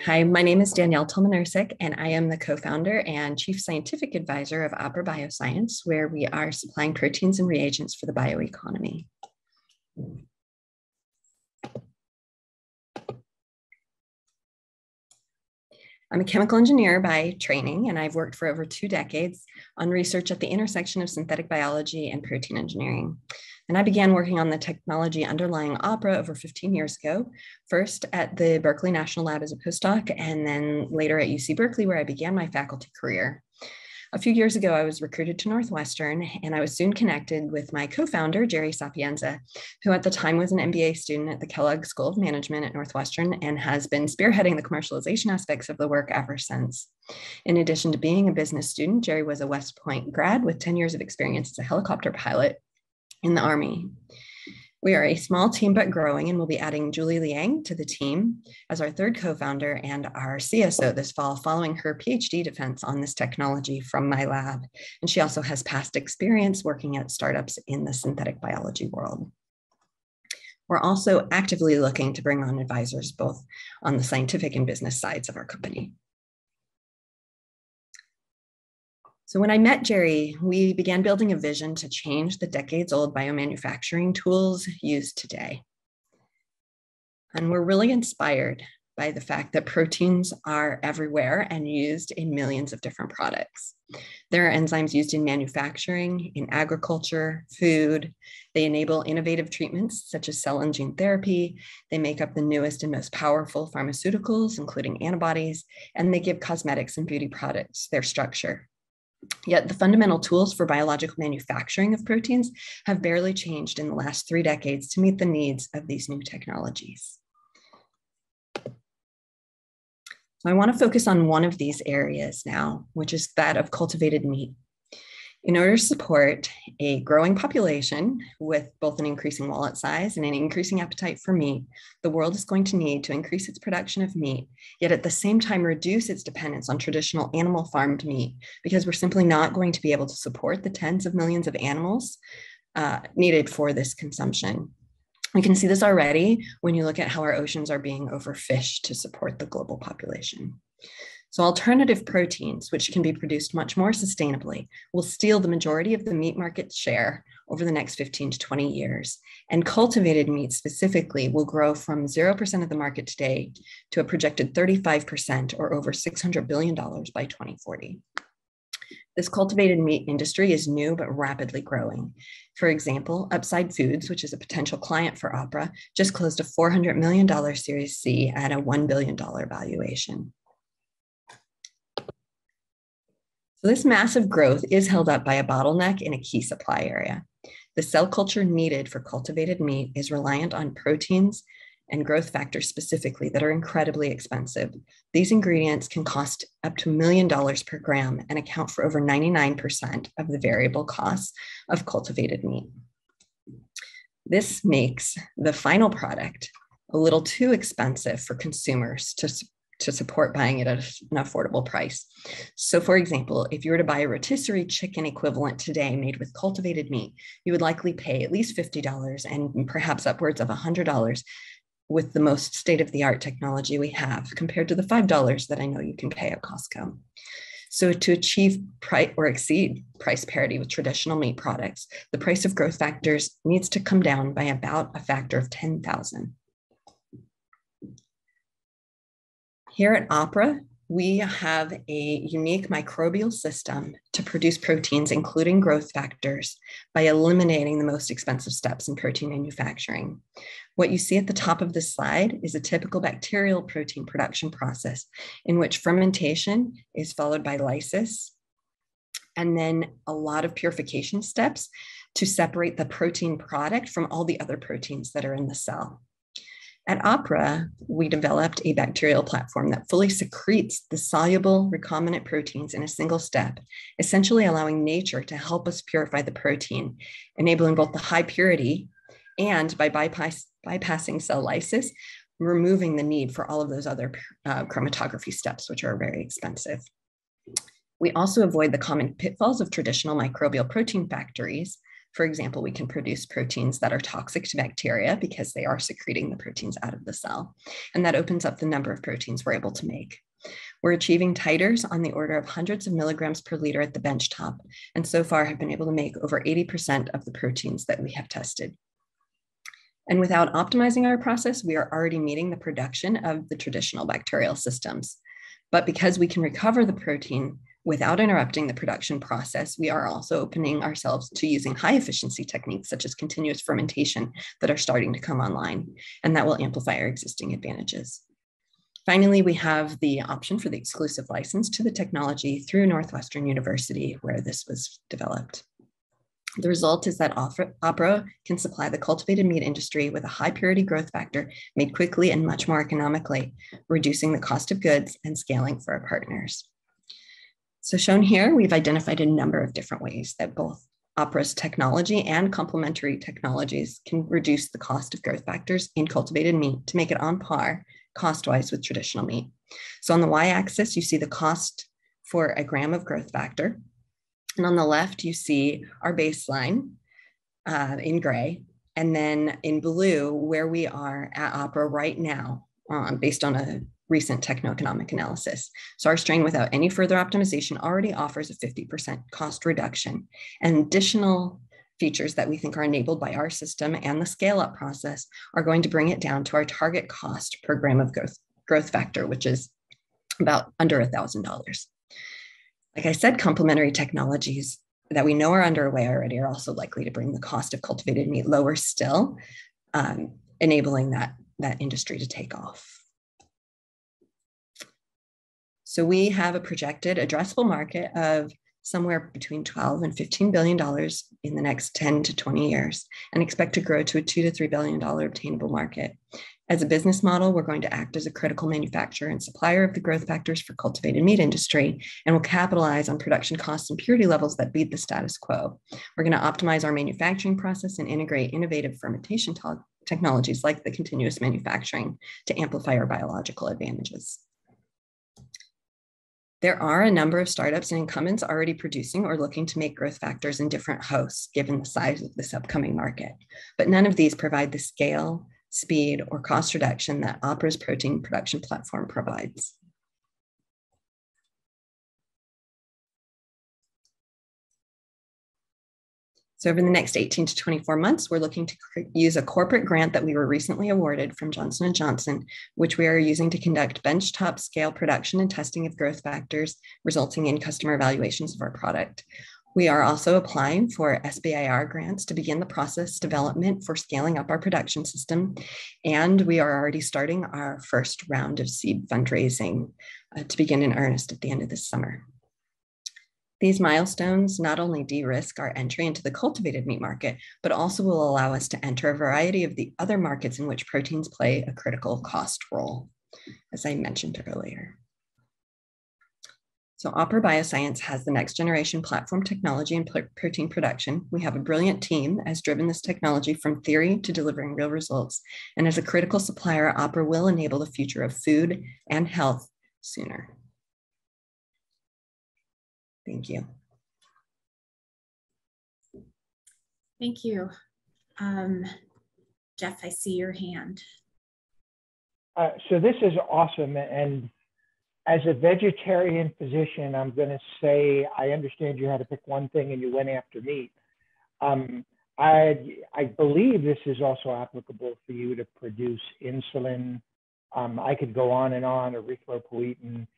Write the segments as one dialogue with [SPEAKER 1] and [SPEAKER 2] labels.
[SPEAKER 1] Hi, my name is Danielle Tullman Ercek, and I am the co-founder and chief scientific advisor of Opera Bioscience, where we are supplying proteins and reagents for the bioeconomy. I'm a chemical engineer by training, and I've worked for over 2 decades on research at the intersection of synthetic biology and protein engineering. And I began working on the technology underlying Opera over 15 years ago, first at the Berkeley National Lab as a postdoc, and then later at UC Berkeley, where I began my faculty career. A few years ago, I was recruited to Northwestern, and I was soon connected with my co-founder, Jerry Sapienza, who at the time was an MBA student at the Kellogg School of Management at Northwestern and has been spearheading the commercialization aspects of the work ever since. In addition to being a business student, Jerry was a West Point grad with 10 years of experience as a helicopter pilot in the Army. We are a small team but growing, and we'll be adding Julie Liang to the team as our third co-founder and our CSO this fall, following her PhD defense on this technology from my lab. And she also has past experience working at startups in the synthetic biology world. We're also actively looking to bring on advisors both on the scientific and business sides of our company. So when I met Jerry, we began building a vision to change the decades-old biomanufacturing tools used today. And we're really inspired by the fact that proteins are everywhere and used in millions of different products. There are enzymes used in manufacturing, in agriculture, food. They enable innovative treatments such as cell and gene therapy. They make up the newest and most powerful pharmaceuticals, including antibodies, and they give cosmetics and beauty products their structure. Yet the fundamental tools for biological manufacturing of proteins have barely changed in the last 3 decades to meet the needs of these new technologies. So I want to focus on one of these areas now, which is that of cultivated meat. In order to support a growing population with both an increasing wallet size and an increasing appetite for meat, the world is going to need to increase its production of meat, yet at the same time reduce its dependence on traditional animal farmed meat, because we're simply not going to be able to support the tens of millions of animals needed for this consumption. We can see this already when you look at how our oceans are being overfished to support the global population. So alternative proteins, which can be produced much more sustainably, will steal the majority of the meat market share over the next 15 to 20 years. And cultivated meat specifically will grow from 0% of the market today to a projected 35% or over $600 billion by 2040. This cultivated meat industry is new but rapidly growing. For example, Upside Foods, which is a potential client for Opera, just closed a $400 million Series C at a $1 billion valuation. So this massive growth is held up by a bottleneck in a key supply area. The cell culture needed for cultivated meat is reliant on proteins and growth factors specifically that are incredibly expensive. These ingredients can cost up to $1 million per gram and account for over 99% of the variable costs of cultivated meat. This makes the final product a little too expensive for consumers to support buying it at an affordable price. So for example, if you were to buy a rotisserie chicken equivalent today made with cultivated meat, you would likely pay at least $50 and perhaps upwards of $100 with the most state-of-the-art technology we have compared to the $5 that I know you can pay at Costco. So to achieve price or exceed price parity with traditional meat products, the price of growth factors needs to come down by about a factor of 10,000. Here at Opera, we have a unique microbial system to produce proteins, including growth factors, by eliminating the most expensive steps in protein manufacturing. What you see at the top of this slide is a typical bacterial protein production process in which fermentation is followed by lysis, and then a lot of purification steps to separate the protein product from all the other proteins that are in the cell. At Opera, we developed a bacterial platform that fully secretes the soluble recombinant proteins in a single step, essentially allowing nature to help us purify the protein, enabling both the high purity and by bypassing cell lysis, removing the need for all of those other chromatography steps, which are very expensive. We also avoid the common pitfalls of traditional microbial protein factories, For example, we can produce proteins that are toxic to bacteria because they are secreting the proteins out of the cell. And that opens up the number of proteins we're able to make. We're achieving titers on the order of hundreds of milligrams per liter at the bench top, and so far have been able to make over 80% of the proteins that we have tested. And without optimizing our process, we are already meeting the production of the traditional bacterial systems. But because we can recover the protein without interrupting the production process, we are also opening ourselves to using high efficiency techniques such as continuous fermentation that are starting to come online, and that will amplify our existing advantages. Finally, we have the option for the exclusive license to the technology through Northwestern University, where this was developed. The result is that Opera can supply the cultivated meat industry with a high purity growth factor made quickly and much more economically, reducing the cost of goods and scaling for our partners. So shown here, we've identified a number of different ways that both Opera's technology and complementary technologies can reduce the cost of growth factors in cultivated meat to make it on par cost-wise with traditional meat. So on the y-axis, you see the cost for a gram of growth factor. And on the left, you see our baseline in gray. And then in blue, where we are at Opera right now, based on a recent techno-economic analysis. So our strain, without any further optimization, already offers a 50% cost reduction. And additional features that we think are enabled by our system and the scale-up process are going to bring it down to our target cost per gram of growth factor, which is about under $1,000. Like I said, complementary technologies that we know are underway already are also likely to bring the cost of cultivated meat lower still, enabling that industry to take off. So we have a projected addressable market of somewhere between $12 and $15 billion in the next 10 to 20 years, and expect to grow to a $2 to $3 billion obtainable market. As a business model, we're going to act as a critical manufacturer and supplier of the growth factors for cultivated meat industry, and will capitalize on production costs and purity levels that beat the status quo. We're going to optimize our manufacturing process and integrate innovative fermentation technologies like the continuous manufacturing to amplify our biological advantages. There are a number of startups and incumbents already producing or looking to make growth factors in different hosts, given the size of this upcoming market. But none of these provide the scale, speed, or cost reduction that Opera's protein production platform provides. So over the next 18 to 24 months, we're looking to use a corporate grant that we were recently awarded from Johnson & Johnson, which we are using to conduct benchtop scale production and testing of growth factors, resulting in customer evaluations of our product. We are also applying for SBIR grants to begin the process development for scaling up our production system. And we are already starting our first round of seed fundraising to begin in earnest at the end of this summer. These milestones not only de-risk our entry into the cultivated meat market, but also will allow us to enter a variety of the other markets in which proteins play a critical cost role, as I mentioned earlier. So Opera Bioscience has the next generation platform technology in protein production. We have a brilliant team that has driven this technology from theory to delivering real results. And as a critical supplier, Opera will enable the future of food and health sooner. Thank you.
[SPEAKER 2] Thank you. Jeff, I see your hand.
[SPEAKER 3] So this is awesome. And as a vegetarian physician, I'm going to say, I understand you had to pick one thing and you went after meat. I believe this is also applicable for you to produce insulin. I could go on, erythropoietin.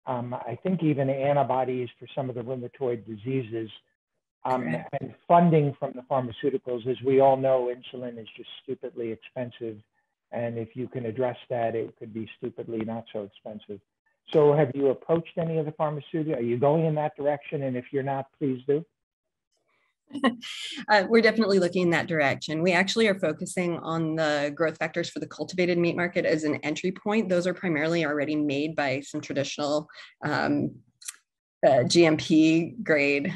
[SPEAKER 3] I think even antibodies for some of the rheumatoid diseases, and funding from the pharmaceuticals. As we all know, insulin is just stupidly expensive. And if you can address that, it could be stupidly not so expensive. So have you approached any of the pharmaceuticals? Are you going in that direction? And if you're not, please do.
[SPEAKER 1] We're definitely looking in that direction. We actually are focusing on the growth factors for the cultivated meat market as an entry point. Those are primarily already made by some traditional GMP grade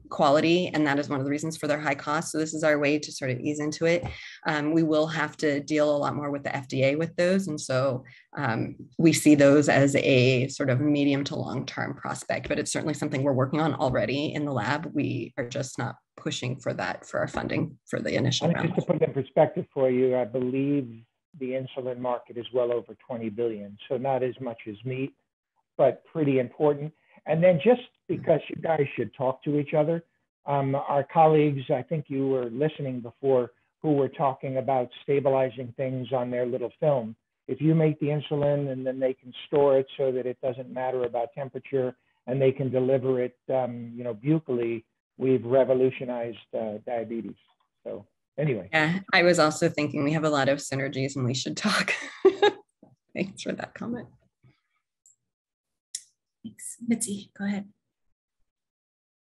[SPEAKER 1] quality, and that is one of the reasons for their high cost. So this is our way to sort of ease into it. We will have to deal a lot more with the FDA with those, and so we see those as a sort of medium to long-term prospect, but it's certainly something we're working on already in the lab. We are just not pushing for that for our funding for the initial
[SPEAKER 3] And
[SPEAKER 1] round.
[SPEAKER 3] just to put it in perspective for you, I believe the insulin market is well over 20 billion. So not as much as meat, but pretty important. And then just because you guys should talk to each other, our colleagues, I think you were listening before, who were talking about stabilizing things on their little film. If you make the insulin and then they can store it so that it doesn't matter about temperature and they can deliver it, buccally, we've revolutionized diabetes. So anyway.
[SPEAKER 1] Yeah, I was also thinking we have a lot of synergies and we should talk. Thanks for that comment.
[SPEAKER 2] Thanks. Mitzi, go ahead.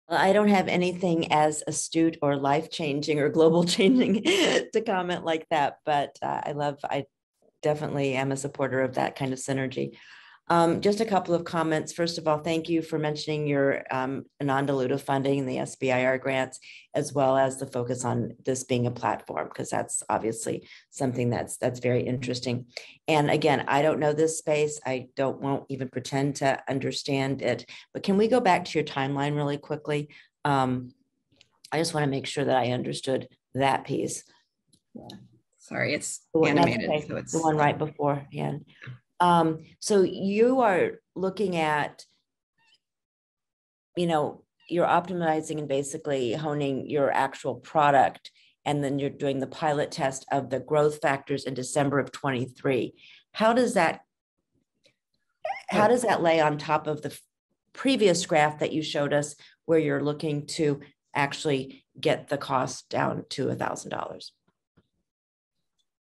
[SPEAKER 4] Well, I don't have anything as astute or life-changing or global changing to comment like that, but I definitely am a supporter of that kind of synergy. Just a couple of comments. First of all, thank you for mentioning your non-dilutive funding, the SBIR grants, as well as the focus on this being a platform, because that's obviously something that's very interesting. And again, I don't know this space. I won't even pretend to understand it, but can we go back to your timeline really quickly? I just want to make sure that I understood that piece.
[SPEAKER 1] Yeah. Sorry, it's
[SPEAKER 4] animated.
[SPEAKER 1] Okay. So it's
[SPEAKER 4] the one right beforehand. So you are looking at, you're optimizing and basically honing your actual product, and then you're doing the pilot test of the growth factors in December of 23. How does that lay on top of the previous graph that you showed us, where you're looking to actually get the cost down to $1,000?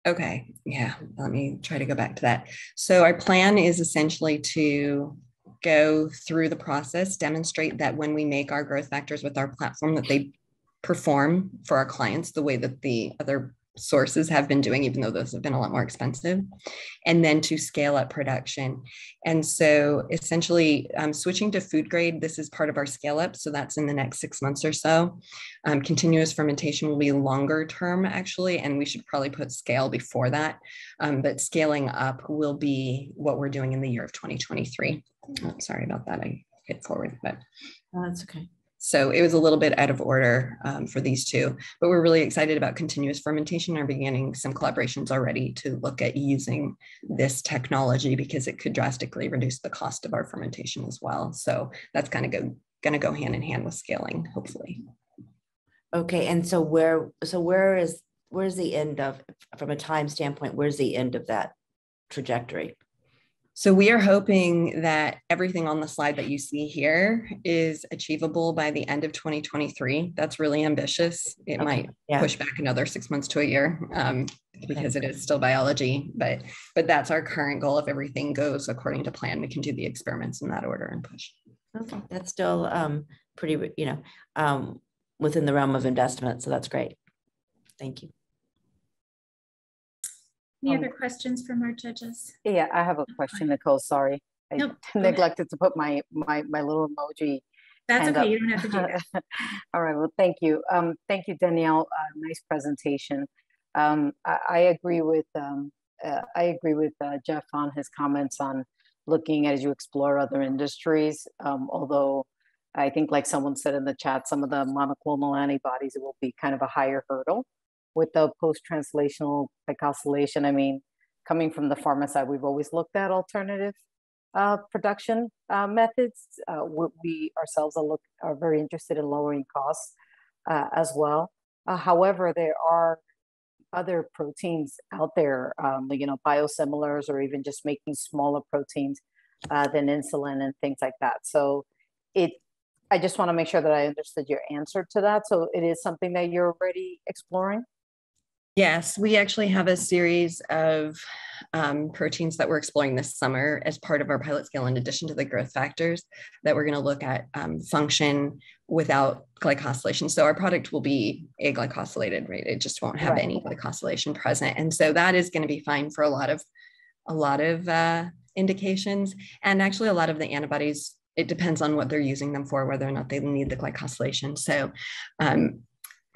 [SPEAKER 1] Okay, yeah, let me try to go back to that. So our plan is essentially to go through the process, demonstrate that when we make our growth factors with our platform, that they perform for our clients the way that the other sources have been doing, even though those have been a lot more expensive, and then to scale up production. And so essentially switching to food grade, this is part of our scale up. So that's in the next 6 months or so. Continuous fermentation will be longer term actually, and we should probably put scale before that. But scaling up will be what we're doing in the year of 2023. Oh, sorry about that, I hit forward, but.
[SPEAKER 4] Oh, that's okay.
[SPEAKER 1] So it was a little bit out of order for these two, but we're really excited about continuous fermentation. Are beginning some collaborations already to look at using this technology because it could drastically reduce the cost of our fermentation as well. So that's kind of going to go hand in hand with scaling, hopefully.
[SPEAKER 4] Okay, and so where's the end of, from a time standpoint, where's the end of that trajectory?
[SPEAKER 1] So we are hoping that everything on the slide that you see here is achievable by the end of 2023. That's really ambitious. It might push back another 6 months to a year because it is still biology, but that's our current goal. If everything goes according to plan, we can do the experiments in that order and push.
[SPEAKER 4] Okay, that's still pretty, within the realm of investment. So that's great. Thank you.
[SPEAKER 2] Any other questions from our judges?
[SPEAKER 5] Yeah, I have a question, Nicole. Sorry, I neglected to put my little emoji.
[SPEAKER 2] That's okay.
[SPEAKER 5] Up.
[SPEAKER 2] You don't have to do that.
[SPEAKER 5] All right. Well, thank you. Thank you, Danielle. Nice presentation. I agree with Jeff on his comments on looking as you explore other industries. Although I think, like someone said in the chat, some of the monoclonal antibodies, it will be kind of a higher hurdle with the post-translational glycosylation. I mean, coming from the pharma side, we've always looked at alternative production methods. We ourselves are very interested in lowering costs as well. However, there are other proteins out there, biosimilars, or even just making smaller proteins than insulin and things like that. So I just want to make sure that I understood your answer to that. So it is something that you're already exploring?
[SPEAKER 1] Yes, we actually have a series of proteins that we're exploring this summer as part of our pilot scale, in addition to the growth factors, that we're going to look at function without glycosylation. So our product will be aglycosylated, right? It just won't have any glycosylation present. And so that is going to be fine for a lot of indications. And actually a lot of the antibodies, it depends on what they're using them for, whether or not they need the glycosylation. So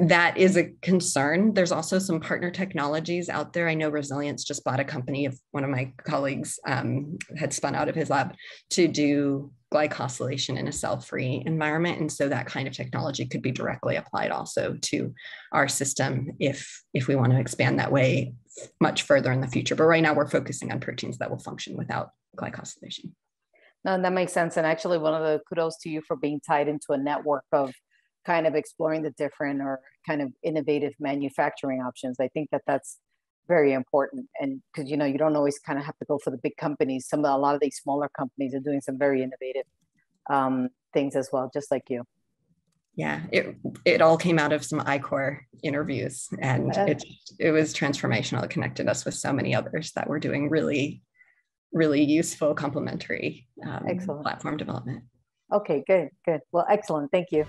[SPEAKER 1] that is a concern. There's also some partner technologies out there. I know Resilience just bought a company of one of my colleagues had spun out of his lab to do glycosylation in a cell-free environment. And so that kind of technology could be directly applied also to our system if we want to expand that way much further in the future. But right now we're focusing on proteins that will function without glycosylation.
[SPEAKER 5] No, that makes sense. And actually, one of the kudos to you for being tied into a network of kind of exploring the different or kind of innovative manufacturing options. I think that that's very important. And because, you know, you don't always kind of have to go for the big companies. A lot of these smaller companies are doing some very innovative things as well, just like you.
[SPEAKER 1] Yeah, it all came out of some ICOR interviews, and it was transformational. It connected us with so many others that were doing really, really useful complementary platform development.
[SPEAKER 5] Okay, good. Well, excellent. Thank you.